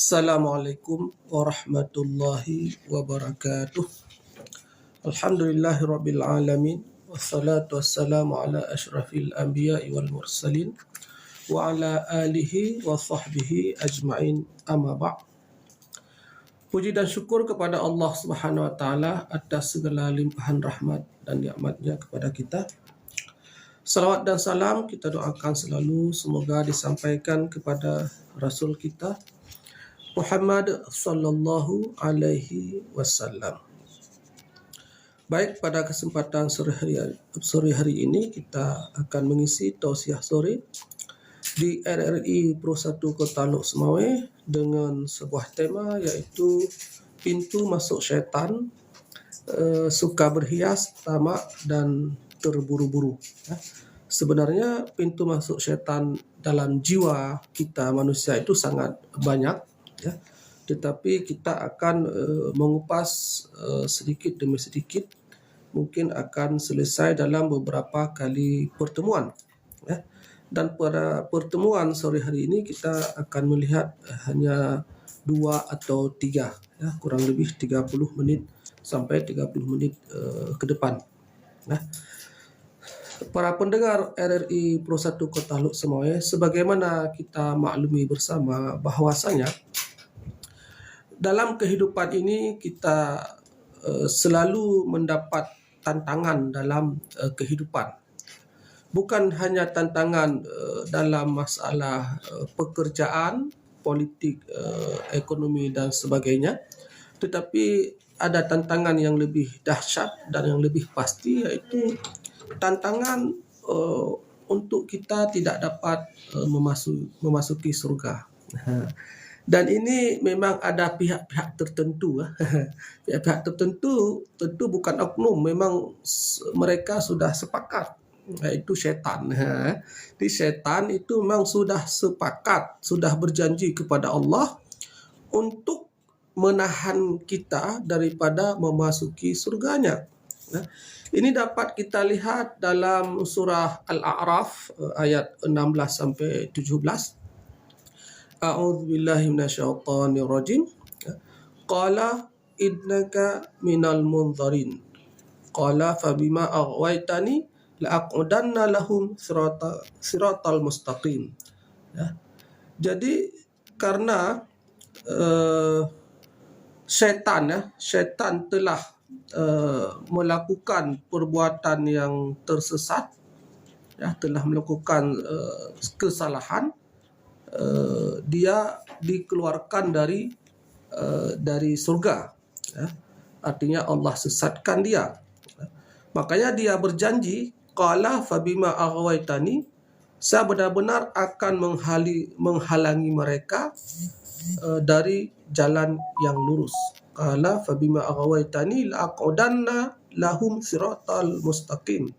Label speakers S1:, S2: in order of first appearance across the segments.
S1: Assalamualaikum warahmatullahi wabarakatuh. Alhamdulillahirabbil alamin wassalatu wassalamu ala asyrafil anbiya'i wal mursalin wa ala alihi wa sahbihi ajma'in, amma ba'd. Puji dan syukur kepada Allah Subhanahu wa taala atas segala limpahan rahmat dan nikmat-Nya kepada kita. Salawat dan salam kita doakan selalu semoga disampaikan kepada Rasul kita Muhammad sallallahu alaihi wasallam. Baik, pada kesempatan sore hari ini kita akan mengisi tausiah sore di RRI Pro 1 Kota Lok Semawe dengan sebuah tema iaitu pintu masuk syaitan, suka berhias, tamak dan terburu-buru. Sebenarnya pintu masuk syaitan dalam jiwa kita manusia itu sangat banyak, tetapi kita akan mengupas sedikit demi sedikit, mungkin akan selesai dalam beberapa kali pertemuan. Dan pada pertemuan sore hari ini kita akan melihat hanya 2 atau 3, kurang lebih 30 menit sampai 30 menit ke depan. Para pendengar RRI Pro 1 Kota Lok Semawe, sebagaimana kita maklumi bersama bahwasanya dalam kehidupan ini kita selalu mendapat tantangan dalam kehidupan. Bukan hanya tantangan dalam masalah pekerjaan, politik, ekonomi dan sebagainya, tetapi ada tantangan yang lebih dahsyat dan yang lebih pasti, iaitu tantangan untuk kita tidak dapat memasuki surga. Dan ini memang ada pihak-pihak tertentu. Pihak-pihak tertentu tentu bukan oknum, memang mereka sudah sepakat, iaitu syaitan. Di syaitan itu memang sudah sepakat, sudah berjanji kepada Allah untuk menahan kita daripada memasuki surganya. Ini dapat kita lihat dalam surah Al-A'raf ayat 16 sampai 17. A'udzubillahi minasyaitonirrajim. Qala innaka minal munzarin. Qala fabima aghwaytani la'aqudanna lahum siratal mustaqim. Jadi karena syaitan telah melakukan perbuatan yang tersesat, telah melakukan kesalahan, dia dikeluarkan dari surga. Artinya Allah sesatkan dia. Makanya dia berjanji, qala fabima aghwaytani, saya benar-benar akan menghalangi mereka dari jalan yang lurus. Qala fabima aghwaytani la'aqudanna lahum siratal mustaqim.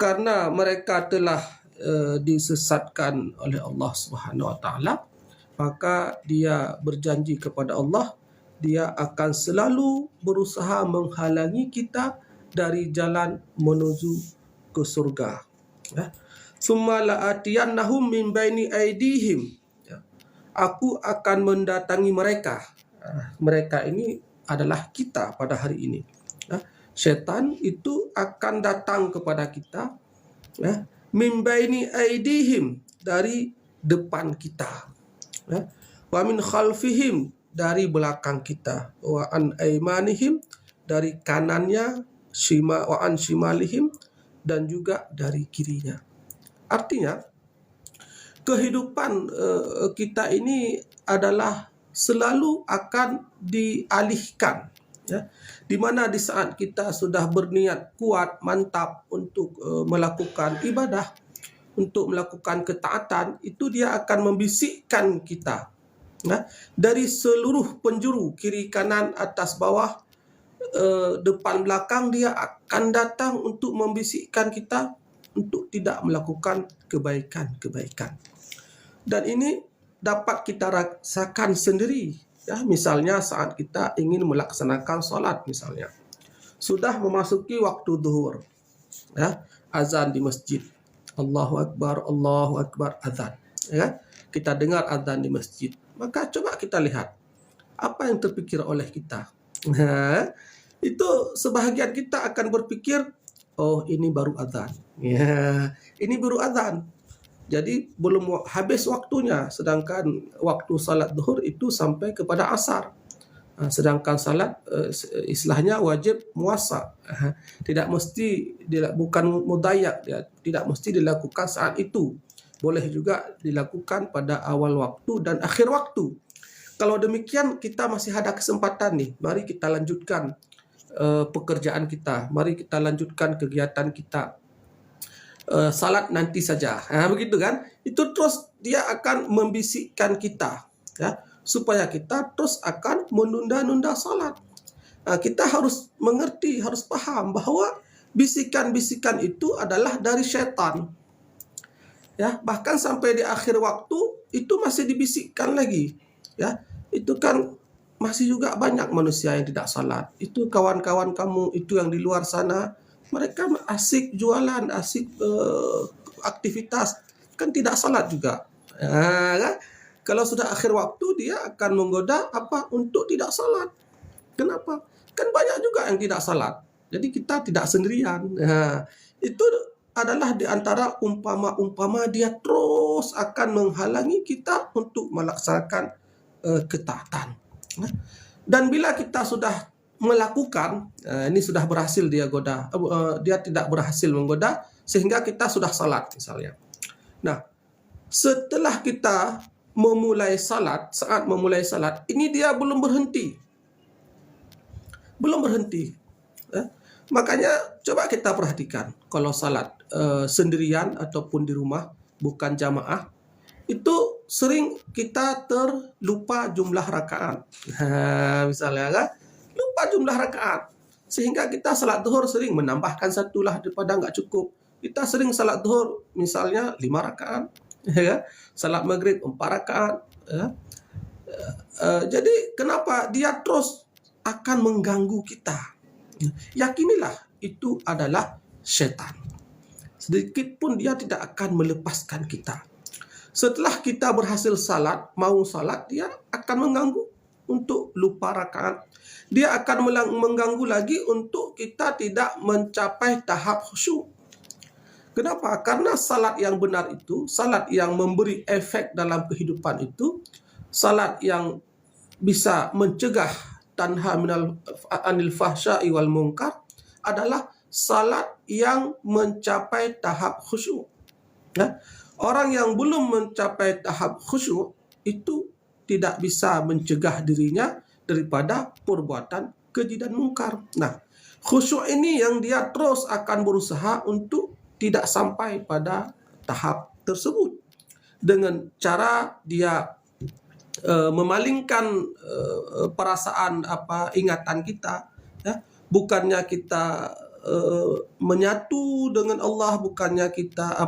S1: Karena mereka telah disesatkan oleh Allah Subhanahu wa taala, maka dia berjanji kepada Allah, dia akan selalu berusaha menghalangi kita dari jalan menuju ke surga. Summa la'atiyannahum min baini aydihim. Aku akan mendatangi mereka. Mereka ini adalah kita pada hari ini. Syaitan itu akan datang kepada kita, min baini aydihim, dari depan kita, wa min khalfihim, dari belakang kita, wa an aymanihim, dari kanannya, wa an shimalihim, dan juga dari kirinya. Artinya kehidupan kita ini adalah selalu akan dialihkan, di mana di saat kita sudah berniat kuat, mantap untuk melakukan ibadah, untuk melakukan ketaatan, itu dia akan membisikkan kita dari seluruh penjuru, kiri, kanan, atas, bawah, depan, belakang, dia akan datang untuk membisikkan kita untuk tidak melakukan kebaikan-kebaikan. Dan ini dapat kita rasakan sendiri, misalnya saat kita ingin melaksanakan solat, misalnya sudah memasuki waktu zuhur, azan di masjid, Allahu Akbar, azan, kita dengar azan di masjid, maka coba kita lihat apa yang terpikir oleh kita. Nah, itu sebahagian kita akan berpikir, oh ini baru azan. Ya, ini baru azan. Jadi belum habis waktunya, sedangkan waktu salat zuhur itu sampai kepada asar. Sedangkan salat istilahnya wajib muasa. Tidak mesti bukan mudayak, tidak mesti dilakukan saat itu. Boleh juga dilakukan pada awal waktu dan akhir waktu. Kalau demikian kita masih ada kesempatan nih. Mari kita lanjutkan pekerjaan kita. Mari kita lanjutkan kegiatan kita. Salat nanti saja. Begitu kan? Itu terus dia akan membisikkan kita, ya, supaya kita terus akan menunda-nunda salat. Kita harus mengerti, harus paham bahwa bisikan-bisikan itu adalah dari syaitan. Ya, bahkan sampai di akhir waktu itu masih dibisikkan lagi. Ya, itu kan masih juga banyak manusia yang tidak salat. Itu kawan-kawan kamu itu yang di luar sana, mereka asik jualan, asik aktivitas, kan tidak salat juga. Kan? Kalau sudah akhir waktu dia akan menggoda apa untuk tidak salat. Kenapa? Kan banyak juga yang tidak salat. Jadi kita tidak sendirian. Itu adalah di antara umpama-umpama dia terus akan menghalangi kita untuk melaksanakan ketaatan. Dan bila kita sudah melakukan, ini sudah berhasil dia goda, dia tidak berhasil menggoda, sehingga kita sudah salat misalnya. Nah, setelah kita memulai salat, saat memulai salat, ini dia belum berhenti. Belum berhenti. Makanya coba kita perhatikan, kalau salat sendirian ataupun di rumah, bukan jamaah, itu sering kita terlupa jumlah rakaat. Misalnya kan, lupa jumlah rakaat. Sehingga kita salat zuhur sering menambahkan satu lah daripada nggak cukup. Kita sering salat zuhur misalnya 5 rakaat. Ya, salat maghrib 4 rakaat. Ya. Jadi kenapa dia terus akan mengganggu kita? Yakinilah itu adalah syaitan. Sedikit pun dia tidak akan melepaskan kita. Setelah kita berhasil salat, mau salat, dia akan mengganggu untuk lupa rakaat. Dia akan mengganggu lagi untuk kita tidak mencapai tahap khusyuk. Kenapa? Karena salat yang benar itu, salat yang memberi efek dalam kehidupan itu, salat yang bisa mencegah tanha anil fahsya'i wal munkar adalah salat yang mencapai tahap khusyuk. Ya? Orang yang belum mencapai tahap khusyuk itu tidak bisa mencegah dirinya daripada perbuatan keji dan mungkar. Nah, khusyuk ini yang dia terus akan berusaha untuk tidak sampai pada tahap tersebut. Dengan cara dia memalingkan perasaan ingatan kita, ya, bukannya kita menyatu dengan Allah, bukannya kita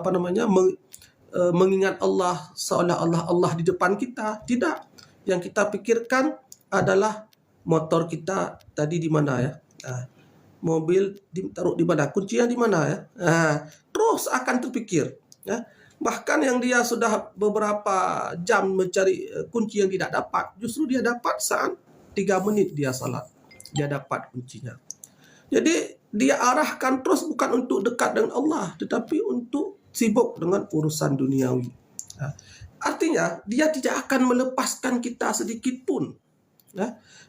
S1: mengingat Allah seolah-olah Allah di depan kita. Tidak. Yang kita pikirkan adalah motor kita tadi di mana ya, mobil ditaruh di mana, kuncinya di mana ya. Terus akan terpikir, ya. Bahkan yang dia sudah beberapa jam mencari kunci yang tidak dapat, justru dia dapat saat 3 menit dia salat, dia dapat kuncinya. Jadi dia arahkan terus bukan untuk dekat dengan Allah, tetapi untuk sibuk dengan urusan duniawi. Artinya dia tidak akan melepaskan kita sedikit pun.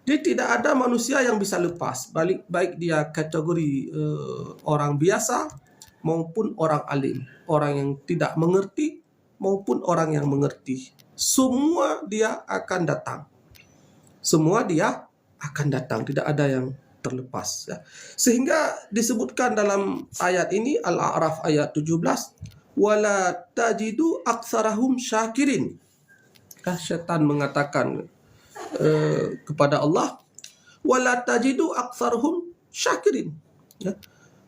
S1: Dia tidak ada manusia yang bisa lepas, baik dia kategori orang biasa maupun orang alim, orang yang tidak mengerti maupun orang yang mengerti. Semua dia akan datang. Semua dia akan datang, tidak ada yang terlepas. Ya. Sehingga disebutkan dalam ayat ini, Al-A'raf ayat 17, wala tajidu aktsarahum syakirin. Syaitan mengatakan kepada Allah, wala tajidu aktsarahum syakirin. Ya.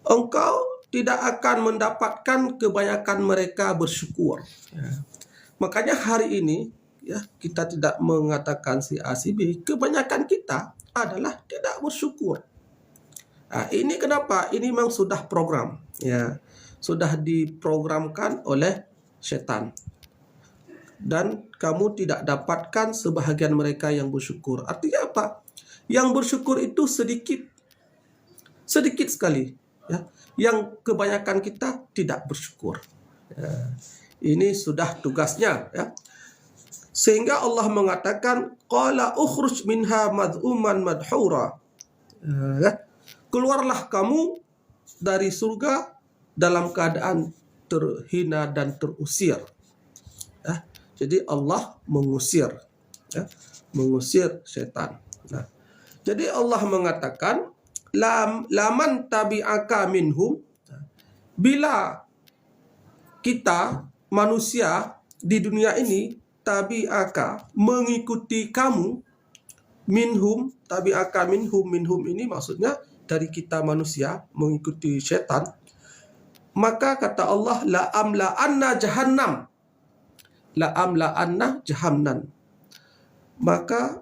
S1: Engkau tidak akan mendapatkan kebanyakan mereka bersyukur. Ya. Makanya hari ini, ya, kita tidak mengatakan si A si B, kebanyakan kita adalah tidak bersyukur. Ini kenapa? Ini memang sudah program, ya, sudah diprogramkan oleh setan. dan kamu tidak dapatkan sebahagian mereka yang bersyukur. Artinya apa? Yang bersyukur itu sedikit sekali, ya. Yang kebanyakan kita tidak bersyukur. Ya. Ini sudah tugasnya, ya. Sehingga Allah mengatakan qala ukhruj minha mad'uman madhura. Ya. Keluarlah kamu dari surga dalam keadaan terhina dan terusir. Ya. Jadi Allah mengusir, ya, mengusir setan. Nah, jadi Allah mengatakan laman tabi'aka minhum, bila kita manusia di dunia ini tabi'aka mengikuti kamu, minhum ini maksudnya dari kita manusia mengikuti setan, maka kata Allah la amla anna jahannam, maka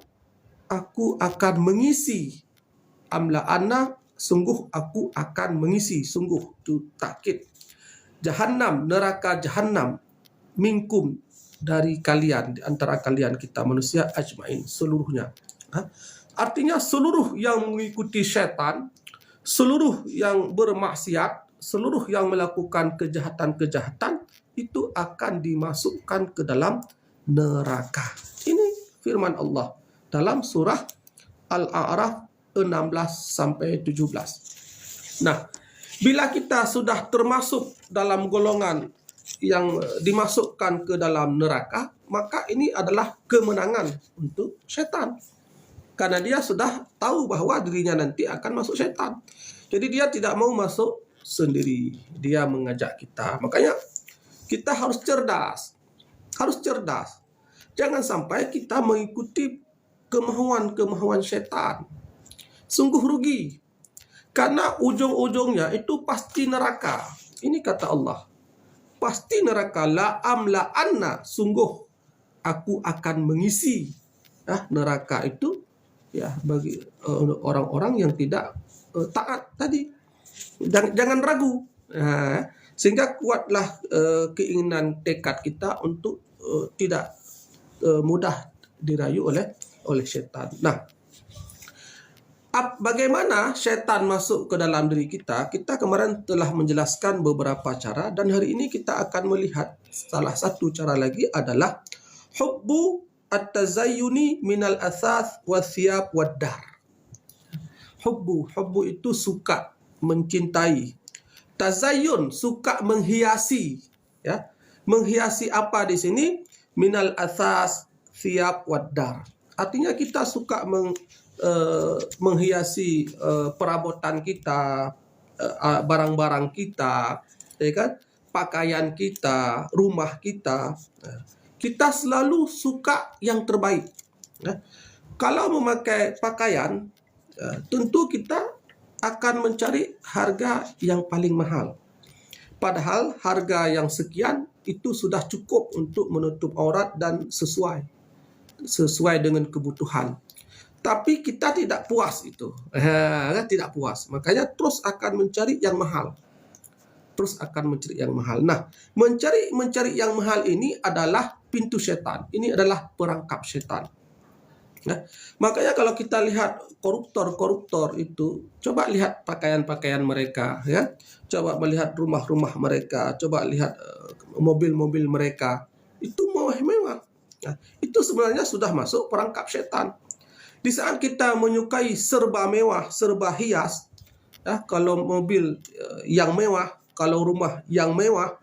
S1: aku akan mengisi, amla anna sungguh aku akan mengisi, sungguh itu takkid, jahannam neraka jahannam, minkum dari kalian, di antara kalian kita manusia, ajmain seluruhnya. Artinya seluruh yang mengikuti setan, seluruh yang bermaksiat, seluruh yang melakukan kejahatan-kejahatan itu akan dimasukkan ke dalam neraka. Ini firman Allah dalam surah Al-A'raf 16 sampai 17. Nah, bila kita sudah termasuk dalam golongan yang dimasukkan ke dalam neraka, maka ini adalah kemenangan untuk setan. Karena dia sudah tahu bahwa dirinya nanti akan masuk setan. Jadi dia tidak mau masuk sendiri. Dia mengajak kita. Makanya kita harus cerdas. Harus cerdas. Jangan sampai kita mengikuti kemauan-kemauan setan. Sungguh rugi. Karena ujung-ujungnya itu pasti neraka. Ini kata Allah. Pasti neraka. La amla anna. Sungguh aku akan mengisi neraka itu, ya, bagi orang-orang yang tidak taat tadi. Jangan ragu. Sehingga kuatlah keinginan tekad kita untuk tidak mudah dirayu oleh setan. Nah, bagaimana setan masuk ke dalam diri kita? Kita kemarin telah menjelaskan beberapa cara, dan hari ini kita akan melihat salah satu cara lagi adalah hubbu at-tazayyuni minal athas wathiyab waddar. Hubbu itu suka, mencintai. Tazayyun suka menghiasi, ya. Menghiasi apa di sini? Minal athas, thiyab waddar. Artinya kita suka menghiasi perabotan kita, barang-barang kita, ya kan? Pakaian kita, rumah kita. Kita selalu suka yang terbaik. Kalau memakai pakaian, tentu kita akan mencari harga yang paling mahal. Padahal harga yang sekian itu sudah cukup untuk menutup aurat dan sesuai dengan kebutuhan. Tapi kita tidak puas itu. Tidak puas. Makanya terus akan mencari yang mahal. Nah, mencari yang mahal ini adalah pintu setan. Ini adalah perangkap setan. Nah, makanya kalau kita lihat koruptor itu, coba lihat pakaian-pakaian mereka, ya. Coba melihat rumah-rumah mereka, coba lihat mobil-mobil mereka. Itu mewah-mewah. Nah, itu sebenarnya sudah masuk perangkap setan. Di saat kita menyukai serba mewah, serba hias, ya, kalau mobil yang mewah, kalau rumah yang mewah,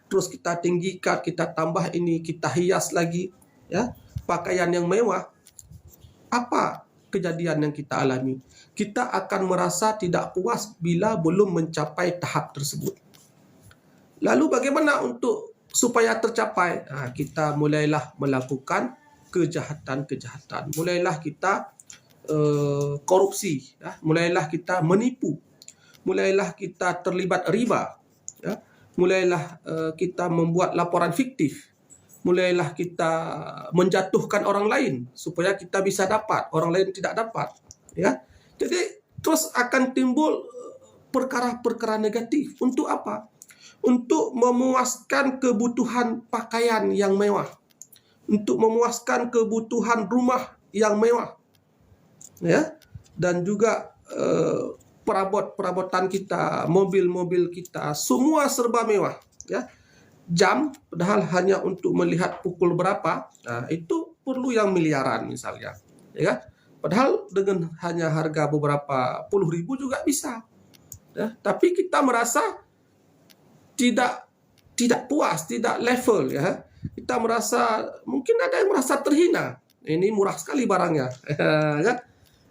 S1: terus kita tinggikan, kita tambah ini, kita hias lagi, ya, pakaian yang mewah. Apa kejadian yang kita alami? Kita akan merasa tidak puas bila belum mencapai tahap tersebut. Lalu bagaimana untuk supaya tercapai? Kita mulailah melakukan kejahatan-kejahatan. Mulailah kita korupsi, ya. Mulailah kita menipu. Mulailah kita terlibat riba, ya. Mulailah kita membuat laporan fiktif. Mulailah kita menjatuhkan orang lain supaya kita bisa dapat, orang lain tidak dapat, ya. Jadi terus akan timbul perkara-perkara negatif. Untuk apa? Untuk memuaskan kebutuhan pakaian yang mewah, untuk memuaskan kebutuhan rumah yang mewah, ya, dan juga perabotan kita, mobil-mobil kita, semua serba mewah, ya. Jam padahal hanya untuk melihat pukul berapa, nah, itu perlu yang miliaran misalnya, ya. Padahal dengan hanya harga beberapa puluh ribu juga bisa, ya. Tapi kita merasa tidak puas, tidak level, ya. Kita merasa, mungkin ada yang merasa terhina, ini murah sekali barangnya, ya.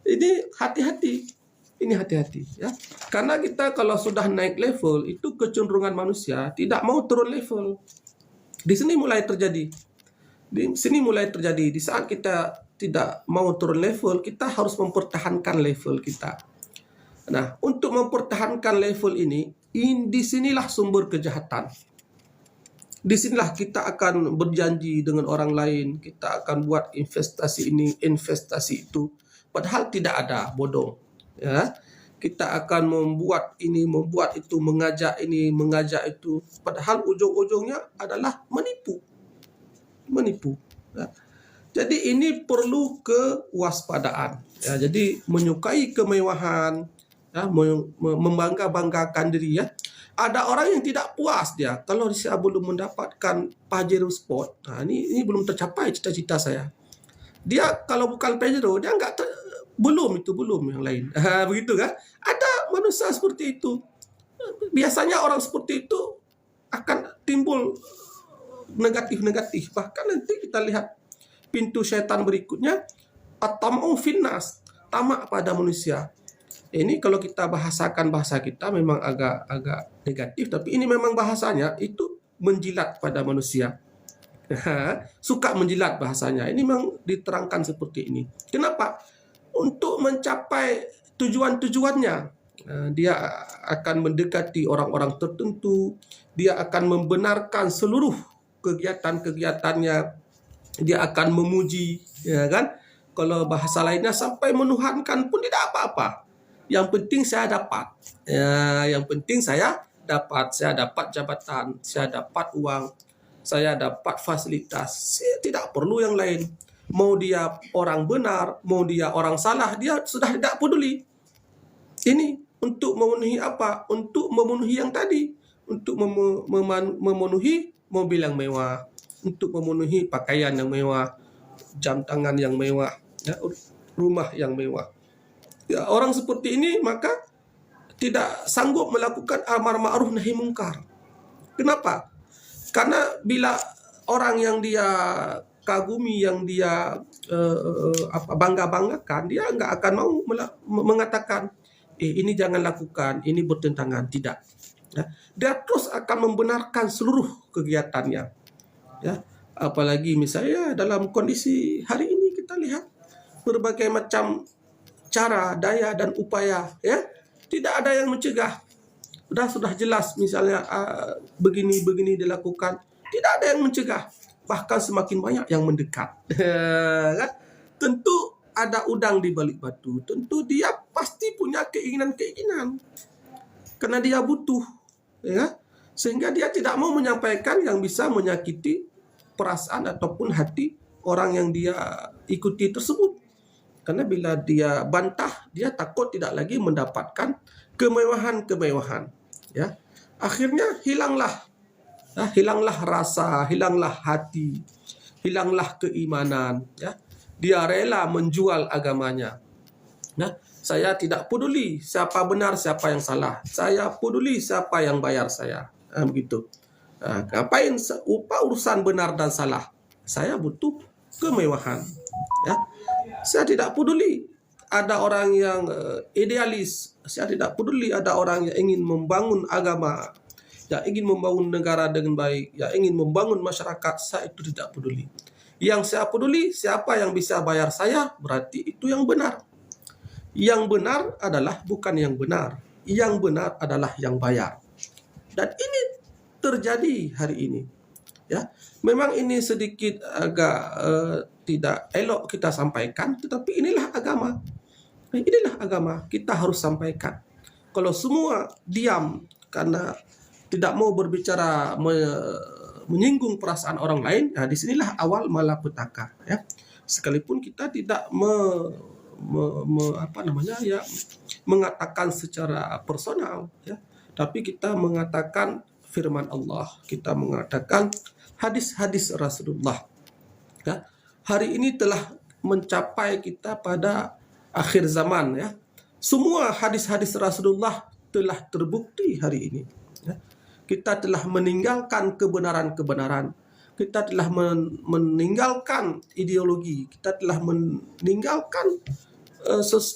S1: Ini hati-hati. Ini hati-hati, ya. Karena kita kalau sudah naik level, itu kecenderungan manusia tidak mau turun level. Di sini mulai terjadi. Di saat kita tidak mau turun level, kita harus mempertahankan level kita. Nah, untuk mempertahankan level ini, di sinilah sumber kejahatan. Di sinilah kita akan berjanji dengan orang lain, kita akan buat investasi ini, investasi itu, padahal tidak ada, bodoh. Ya, kita akan membuat ini, membuat itu, mengajak ini, mengajak itu, padahal ujung-ujungnya adalah menipu. Ya. Jadi ini perlu kewaspadaan. Ya, jadi menyukai kemewahan, ya, membangga-banggakan diri, ya. Ada orang yang tidak puas dia kalau saya belum mendapatkan Pajero Sport. Nah, ini belum tercapai cita-cita saya. Dia kalau bukan Pajero, dia belum yang lain. Begitu kan? Ada manusia seperti itu. Biasanya orang seperti itu akan timbul negatif. Bahkan nanti kita lihat pintu syaitan berikutnya, at-tam'u finnas, tamak pada manusia. Ini kalau kita bahasakan bahasa kita memang agak negatif, tapi ini memang bahasanya itu menjilat pada manusia. Suka menjilat bahasanya. Ini memang diterangkan seperti ini. Kenapa? Untuk mencapai tujuan-tujuannya. Dia akan mendekati orang-orang tertentu. Dia akan membenarkan seluruh kegiatan-kegiatannya. Dia akan memuji, ya kan? Kalau bahasa lainnya sampai menuhankan pun tidak apa-apa. Yang penting saya dapat. Ya, yang penting saya dapat jabatan, saya dapat uang, saya dapat fasilitas. Saya tidak perlu yang lain. Mau dia orang benar, mau dia orang salah, dia sudah tidak peduli. Ini untuk memenuhi apa? Untuk memenuhi yang tadi. Untuk memenuhi mobil yang mewah, untuk memenuhi pakaian yang mewah, jam tangan yang mewah, ya, rumah yang mewah. Ya, orang seperti ini maka tidak sanggup melakukan amar ma'ruf nahi mungkar. Kenapa? Karena bila orang yang dia kagumi, yang dia bangga-banggakan, dia nggak akan mau mengatakan, ini jangan lakukan, ini bertentangan. Tidak. Ya. Dia terus akan membenarkan seluruh kegiatannya. Ya. Apalagi misalnya dalam kondisi hari ini kita lihat berbagai macam cara, daya, dan upaya, ya, tidak ada yang mencegah. Sudah jelas misalnya begini dilakukan, tidak ada yang mencegah, bahkan semakin banyak yang mendekat. Kan? Tentu ada udang di balik batu, tentu dia pasti punya keinginan karena dia butuh, ya, sehingga dia tidak mau menyampaikan yang bisa menyakiti perasaan ataupun hati orang yang dia ikuti tersebut. Karena bila dia bantah, dia takut tidak lagi mendapatkan kemewahan, ya. Akhirnya hilanglah rasa, hilanglah hati, hilanglah keimanan, ya. Dia rela menjual agamanya. Nah, saya tidak peduli siapa benar, siapa yang salah. Saya peduli siapa yang bayar saya. Begitu. Ngapain urusan benar dan salah? Saya butuh kemewahan, ya. Saya tidak peduli ada orang yang idealis. Saya tidak peduli ada orang yang ingin membangun agama, yang ingin membangun negara dengan baik, yang ingin membangun masyarakat. Saya itu tidak peduli. Yang saya peduli, siapa yang bisa bayar saya, berarti itu yang benar. Yang benar adalah bukan yang benar. Yang benar adalah yang bayar. Dan ini terjadi hari ini. Ya, memang ini sedikit agak tidak elok kita sampaikan, tetapi inilah agama. Inilah agama, kita harus sampaikan. Kalau semua diam karena tidak mau berbicara menyinggung perasaan orang lain, nah disinilah awal malapetaka, ya. Sekalipun kita tidak mengatakan secara personal, ya, tapi kita mengatakan firman Allah, kita mengatakan hadis-hadis Rasulullah, ya. Hari ini telah mencapai kita pada akhir zaman, ya. Semua hadis-hadis Rasulullah telah terbukti hari ini, ya. Kita telah meninggalkan kebenaran-kebenaran, kita telah meninggalkan ideologi, kita telah meninggalkan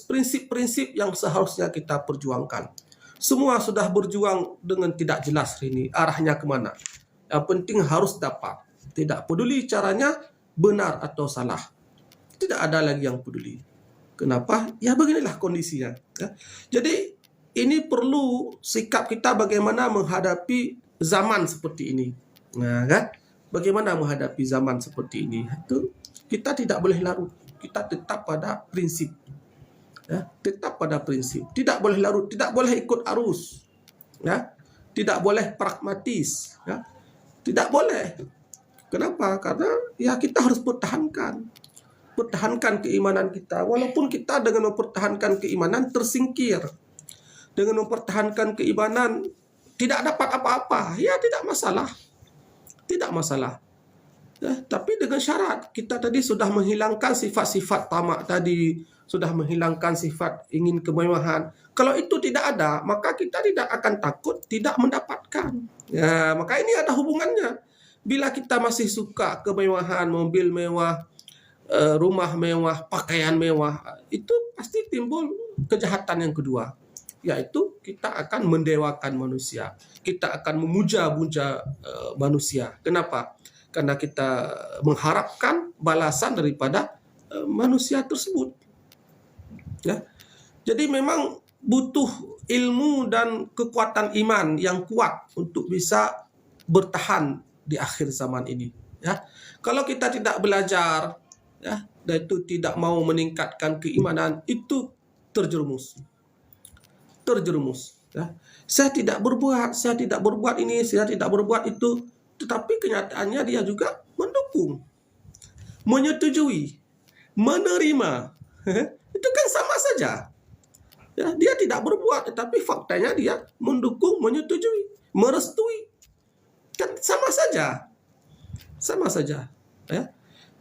S1: prinsip-prinsip yang seharusnya kita perjuangkan. Semua sudah berjuang dengan tidak jelas hari ini arahnya kemana. Yang penting harus dapat, tidak peduli caranya benar atau salah, tidak ada lagi yang peduli. Kenapa? Ya beginilah kondisinya, ya. Jadi ini perlu sikap kita bagaimana menghadapi zaman seperti ini. Nah, kan? Bagaimana menghadapi zaman seperti ini? Itu kita tidak boleh larut. Kita tetap pada prinsip. Ya, tetap pada prinsip. Tidak boleh larut, tidak boleh ikut arus. Ya, tidak boleh pragmatis. Ya, tidak boleh. Kenapa? Karena ya kita harus pertahankan keimanan kita. Walaupun kita dengan mempertahankan keimanan tersingkir, dengan mempertahankan keimanan tidak dapat apa-apa, ya tidak masalah. Tidak masalah. Ya, tapi dengan syarat kita tadi sudah menghilangkan sifat-sifat tamak tadi, sudah menghilangkan sifat ingin kemewahan. Kalau itu tidak ada, maka kita tidak akan takut tidak mendapatkan. Ya, maka ini ada hubungannya. Bila kita masih suka kemewahan, mobil mewah, rumah mewah, pakaian mewah, itu pasti timbul kejahatan yang kedua, yaitu kita akan mendewakan manusia, kita akan memuja-muja manusia. Kenapa? Karena kita mengharapkan balasan daripada manusia tersebut. Ya. Jadi memang butuh ilmu dan kekuatan iman yang kuat untuk bisa bertahan di akhir zaman ini. Ya. Kalau kita tidak belajar, ya, dan itu tidak mau meningkatkan keimanan, itu terjerumus. Ya. Saya tidak berbuat ini, saya tidak berbuat itu, tetapi kenyataannya dia juga mendukung, menyetujui, menerima. Itu kan sama saja. Ya, dia tidak berbuat, tetapi faktanya dia mendukung, menyetujui, merestui. Kan sama saja. Ya.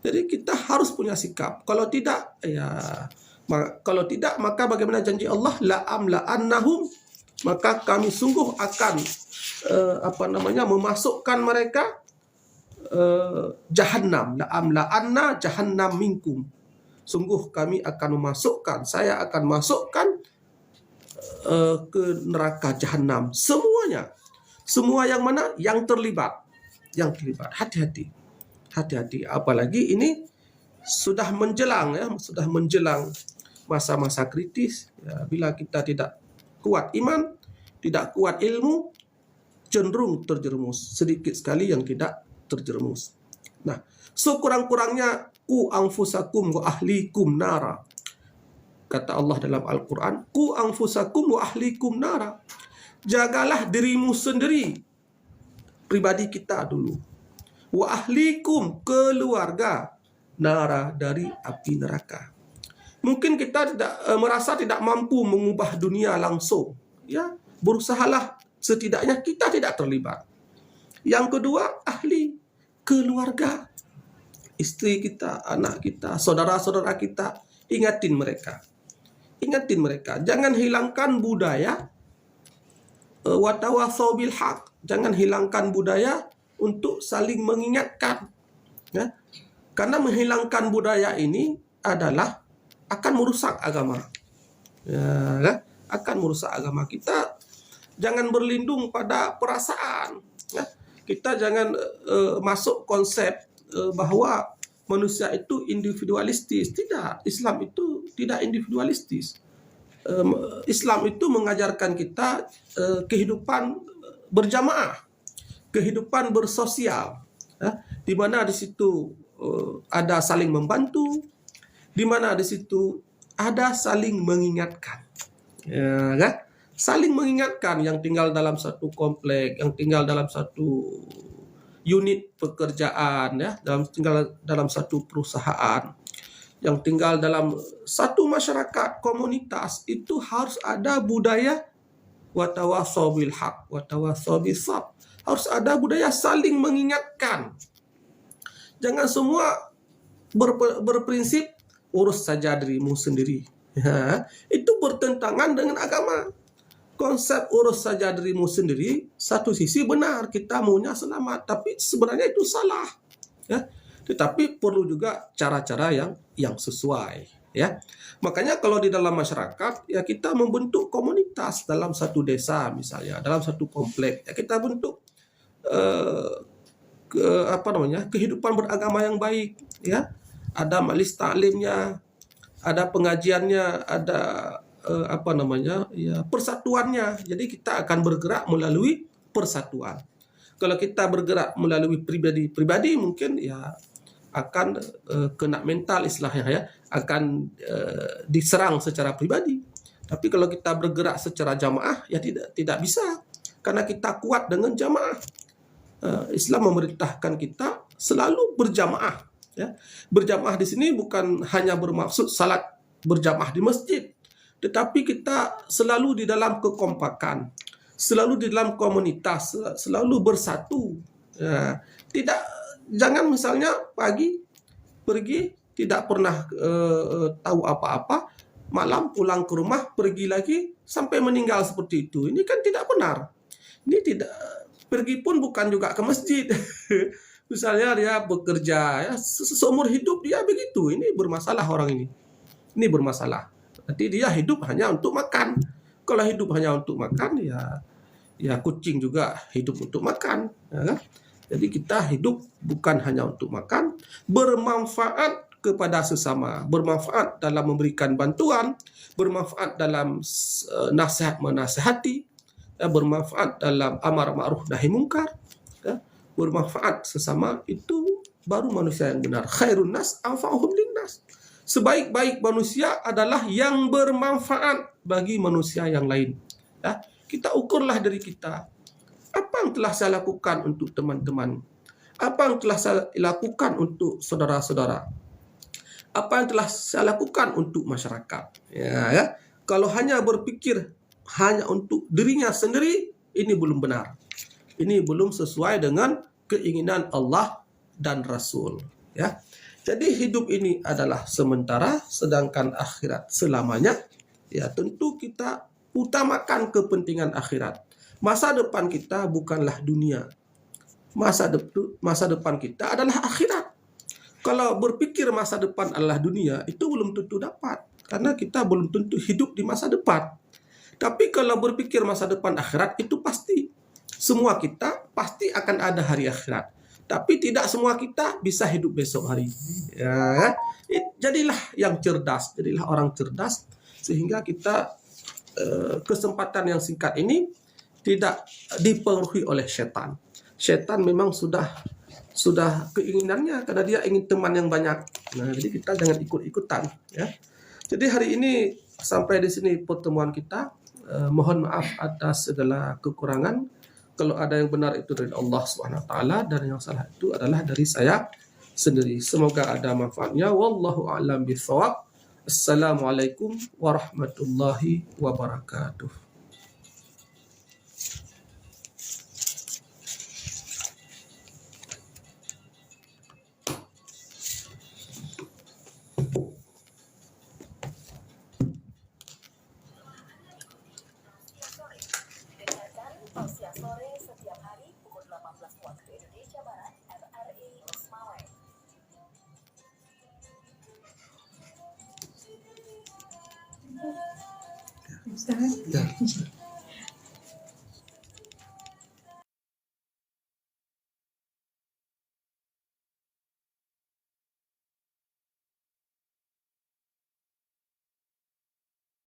S1: Jadi kita harus punya sikap. Kalau tidak, maka bagaimana janji Allah, la'amla'annahum, maka kami sungguh akan memasukkan mereka jahannam. La'amla'anna jahannam minkum. Sungguh kami akan memasukkan, saya akan masukkan ke neraka jahannam semuanya. Semua yang mana? Yang terlibat. Hati-hati. Apalagi ini sudah menjelang masa-masa kritis, ya. Bila kita tidak kuat iman, tidak kuat ilmu, cenderung terjerumus. Sedikit sekali yang tidak terjerumus. Nah, sekurang-kurangnya ku anfusakum wa ahlikum nara. Kata Allah dalam Al-Quran, ku anfusakum wa ahlikum nara. Jagalah dirimu sendiri, pribadi kita dulu. Wa ahlikum, keluarga, nara, dari api neraka. Mungkin kita merasa tidak mampu mengubah dunia langsung, ya, berusahalah setidaknya kita tidak terlibat. Yang kedua, ahli, keluarga, istri kita, anak kita, saudara-saudara kita, ingatin mereka. Jangan hilangkan budaya watawasau bil haq. Jangan hilangkan budaya untuk saling mengingatkan, ya. Karena menghilangkan budaya ini adalah akan merusak agama, ya, akan merusak agama kita. Jangan berlindung pada perasaan, ya. Kita jangan masuk konsep bahwa manusia itu individualistis. Tidak, Islam itu tidak individualistis. Islam itu mengajarkan kita kehidupan berjamaah, kehidupan bersosial, ya, di mana di situ ada saling membantu, di mana di situ ada saling mengingatkan, ya, kan? Saling mengingatkan yang tinggal dalam satu komplek, yang tinggal dalam satu unit pekerjaan, ya, tinggal dalam satu perusahaan, yang tinggal dalam satu masyarakat komunitas, itu harus ada budaya watawasau bil haq watawasau bis sabr. Harus ada budaya saling mengingatkan. Jangan semua berprinsip urus saja dirimu sendiri. Ya, itu bertentangan dengan agama. Konsep urus saja dirimu sendiri, satu sisi benar, kita maunya selamat, tapi sebenarnya itu salah. Ya, tetapi perlu juga cara-cara yang sesuai. Ya, makanya kalau di dalam masyarakat, ya kita membentuk komunitas dalam satu desa misalnya, dalam satu komplek, ya kita bentuk kehidupan beragama yang baik. Ya, ada majelis taklimnya, ada pengajiannya, ada persatuannya. Jadi kita akan bergerak melalui persatuan. Kalau kita bergerak melalui pribadi mungkin ya akan kena mental istilahnya, ya, akan diserang secara pribadi. Tapi kalau kita bergerak secara jamaah, ya tidak bisa, karena kita kuat dengan jamaah. Islam memerintahkan kita selalu berjamaah. Ya. Berjamaah di sini bukan hanya bermaksud salat berjamaah di masjid, tetapi kita selalu di dalam kekompakan, selalu di dalam komunitas, selalu bersatu. Ya, jangan misalnya pagi pergi tidak pernah tahu apa-apa, malam pulang ke rumah pergi lagi sampai meninggal seperti itu. Ini kan tidak benar. Ini tidak, pergi pun bukan juga ke masjid. Misalnya dia bekerja, ya, seumur hidup dia begitu. Ini bermasalah orang ini. Ini bermasalah. Nanti dia hidup hanya untuk makan. Kalau hidup hanya untuk makan, ya kucing juga hidup untuk makan. Ya kan? Jadi kita hidup bukan hanya untuk makan, bermanfaat kepada sesama, bermanfaat dalam memberikan bantuan, bermanfaat dalam nasihat menasihati, ya, bermanfaat dalam amar ma'ruf nahi mungkar, ya, bermanfaat sesama, itu baru manusia yang benar. Khairun nas anfa'uhum linnas. Sebaik-baik manusia adalah yang bermanfaat bagi manusia yang lain. Ya, kita ukurlah diri kita. Apa yang telah saya lakukan untuk teman-teman? Apa yang telah saya lakukan untuk saudara-saudara? Apa yang telah saya lakukan untuk masyarakat? Ya. Kalau hanya berpikir hanya untuk dirinya sendiri, ini belum benar. Ini belum sesuai dengan keinginan Allah dan Rasul. Ya. Jadi hidup ini adalah sementara, sedangkan akhirat selamanya. Ya, tentu kita utamakan kepentingan akhirat. Masa depan kita bukanlah dunia. Masa depan kita adalah akhirat. Kalau berpikir masa depan adalah dunia, itu belum tentu dapat, karena kita belum tentu hidup di masa depan. Tapi kalau berpikir masa depan akhirat, itu pasti. Semua kita pasti akan ada hari akhirat. Tapi tidak semua kita bisa hidup besok hari. Ya, jadilah yang cerdas, jadilah orang cerdas, sehingga kita kesempatan yang singkat ini tidak dipengaruhi oleh setan. Setan memang sudah keinginannya, karena dia ingin teman yang banyak. Nah, jadi kita jangan ikut-ikutan. Ya. Jadi hari ini sampai di sini pertemuan kita. Mohon maaf atas segala kekurangan. Kalau ada yang benar itu dari Allah SWT, dan yang salah itu adalah dari saya sendiri. Semoga ada manfaatnya. Wallahu a'lam bishawab. Assalamualaikum warahmatullahi wabarakatuh. Ya.